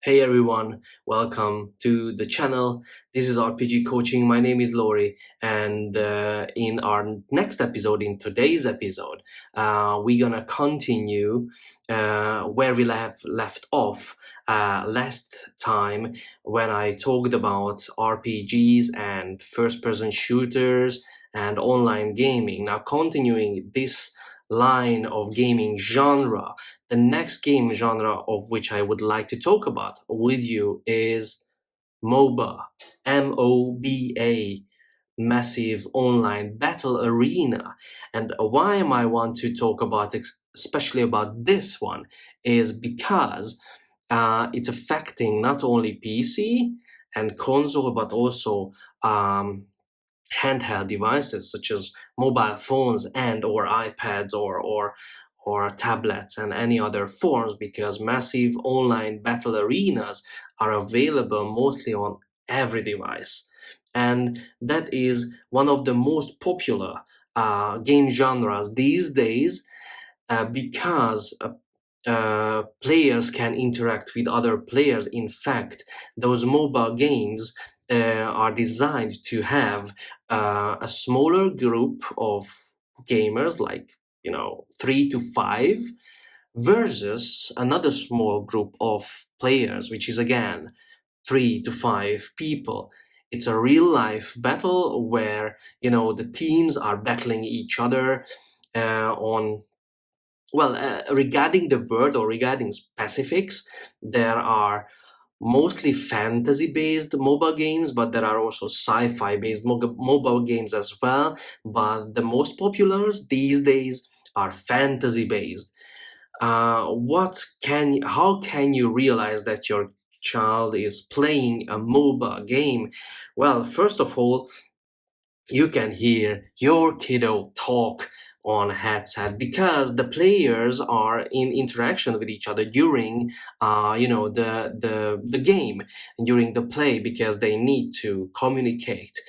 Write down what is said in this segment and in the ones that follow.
Hey everyone, welcome to the channel. This is RPG Coaching. My name is Lori, and in our next episode, in today's episode, we're gonna continue where we left off last time when I talked about RPGs and first-person shooters and online gaming. Now, continuing this line of gaming genre, the next game genre of which I would like to talk about with you is MOBA, M-O-B-A, Massive Online Battle Arena. And why am I want to talk about especially about this one is because it's affecting not only PC and console, but also handheld devices such as mobile phones and or iPads or tablets and any other forms, because massive online battle arenas are available mostly on every device. And that is one of the most popular game genres these days because players can interact with other players. In fact, those mobile games are designed to have a smaller group of gamers, like 3 to 5, versus another small group of players, which is again 3 to 5 people. It's a real life battle where the teams are battling each other on regarding the word or regarding specifics, there are mostly fantasy-based mobile games, but there are also sci-fi-based mobile games as well. But the most popular these days are fantasy-based. How can you realize that your child is playing a MOBA game? Well, first of all, you can hear your kiddo talk on headset because the players are in interaction with each other during the game, during the play, because they need to communicate.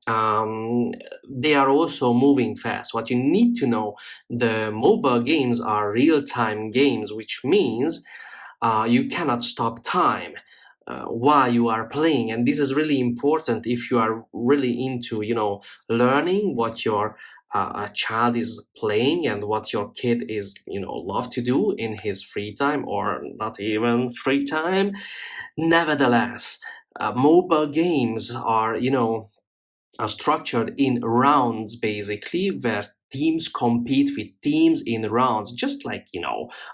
They are also moving fast. What you need to know, the mobile games are real-time games, which means you cannot stop time while you are playing. And this is really important if you are really into learning what your a child is playing and what your kid is love to do in his free time or not even free time. Nevertheless, mobile games are structured in rounds, basically, where teams compete with teams in rounds, just like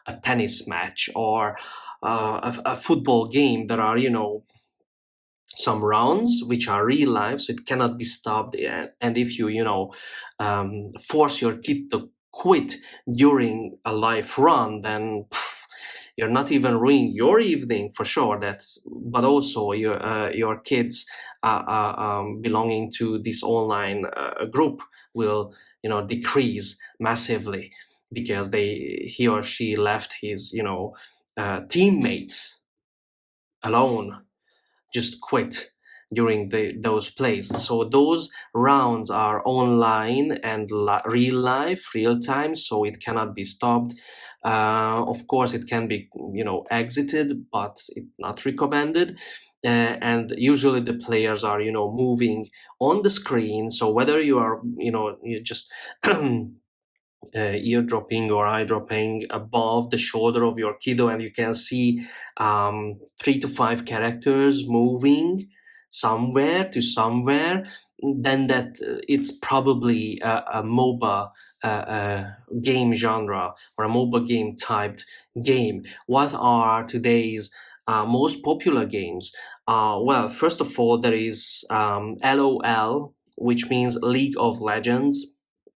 a tennis match or a football game. There are some rounds which are real life, so it cannot be stopped. And if you force your kid to quit during a live run, then you're not even ruining your evening for sure. But also your kids belonging to this online group will decrease massively because he or she left his teammates alone, just quit during those plays. So those rounds are online and real life, real time, so it cannot be stopped. Of course, it can be exited, but it's not recommended. And usually the players are moving on the screen. So whether you are you just eardropping or eye dropping above the shoulder of your kiddo, and you can see 3 to 5 characters moving somewhere to somewhere, then that it's probably a MOBA game genre or a MOBA game typed game. What are today's most popular games? Well, first of all, there is LOL, which means League of Legends,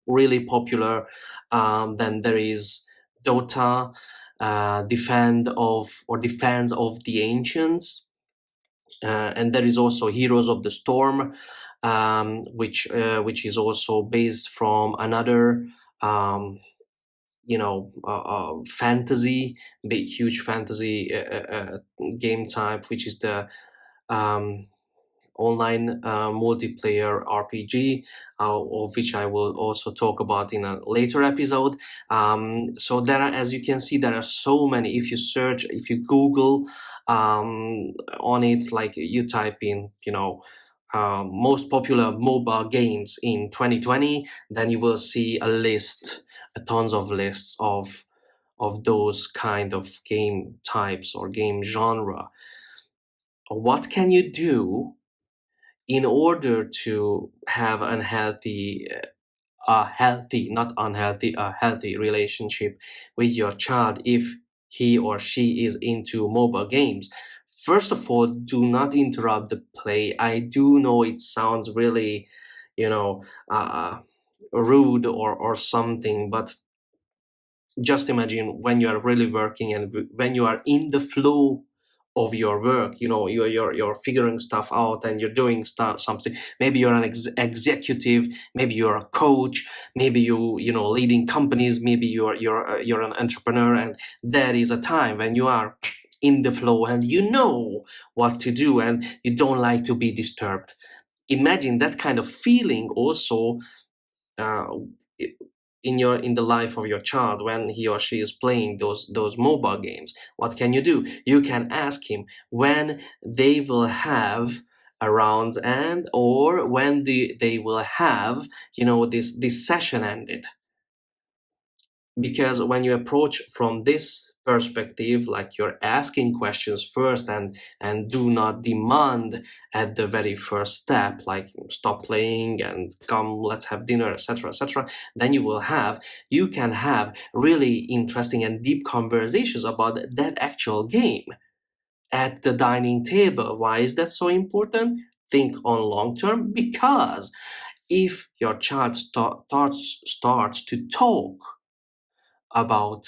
really popular. Then there is Dota, Defense of the Ancients, and there is also Heroes of the Storm, which is also based from another fantasy, big huge fantasy game type, which is the online multiplayer RPG, of which I will also talk about in a later episode. So there are, as you can see, there are so many. If you Google on it, like you type in, most popular MOBA games in 2020, then you will see a list, a tons of lists of those kind of game types or game genre. What can you do in order to have a healthy, not unhealthy, a healthy relationship with your child if he or she is into mobile games? First of all, do not interrupt the play. I do know it sounds really, you know, rude or something, but just imagine when you are really working and when you are in the flow of your work, you're figuring stuff out and you're doing something. Maybe you're an executive, maybe you're a coach, maybe leading companies, maybe you're an entrepreneur, and there is a time when you are in the flow and you know what to do and you don't like to be disturbed. Imagine that kind of feeling also uh, in the life of your child when he or she is playing those mobile games. What can you do? You can ask him when they will have a round and or when they will have this session ended. Because when you approach from this perspective, like you're asking questions first and do not demand at the very first step, like stop playing and come, let's have dinner, etc., etc., then you can have really interesting and deep conversations about that actual game at the dining table. Why is that so important? Think on long term, because if your child starts to talk about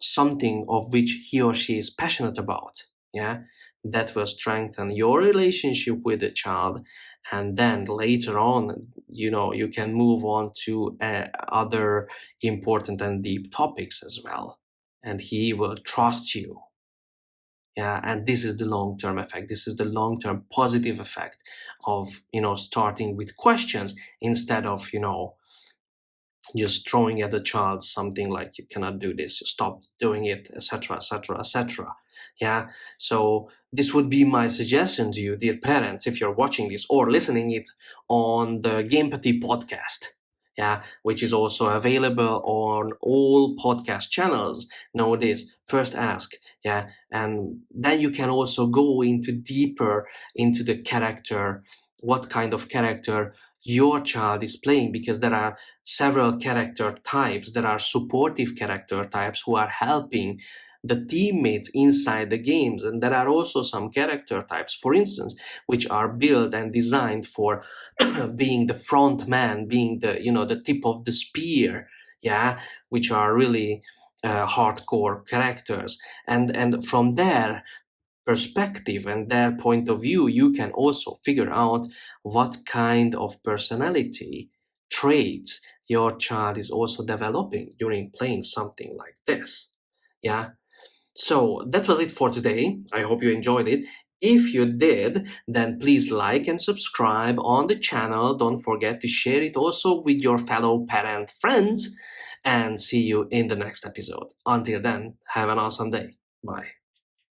something of which he or she is passionate about, yeah, that will strengthen your relationship with the child. And then later on, you can move on to other important and deep topics as well, and he will trust you. Yeah, and this is the long-term effect. This is the long-term positive effect of starting with questions instead of just throwing at the child something like you cannot do this, stop doing it, etc., etc., etc. Yeah, so this would be my suggestion to you, dear parents, if you're watching this or listening it on the Gamepathy podcast, yeah, which is also available on all podcast channels nowadays. First ask, yeah, and then you can also go into deeper into the character, what kind of character your child is playing, because there are several character types. There are supportive character types who are helping the teammates inside the games, and there are also some character types, for instance, which are built and designed for being the front man, being the tip of the spear, yeah, which are really hardcore characters, and from there perspective and their point of view, you can also figure out what kind of personality traits your child is also developing during playing something like this. Yeah. So that was it for today. I hope you enjoyed it. If you did, then please like and subscribe on the channel. Don't forget to share it also with your fellow parent friends, and see you in the next episode. Until then, have an awesome day. Bye.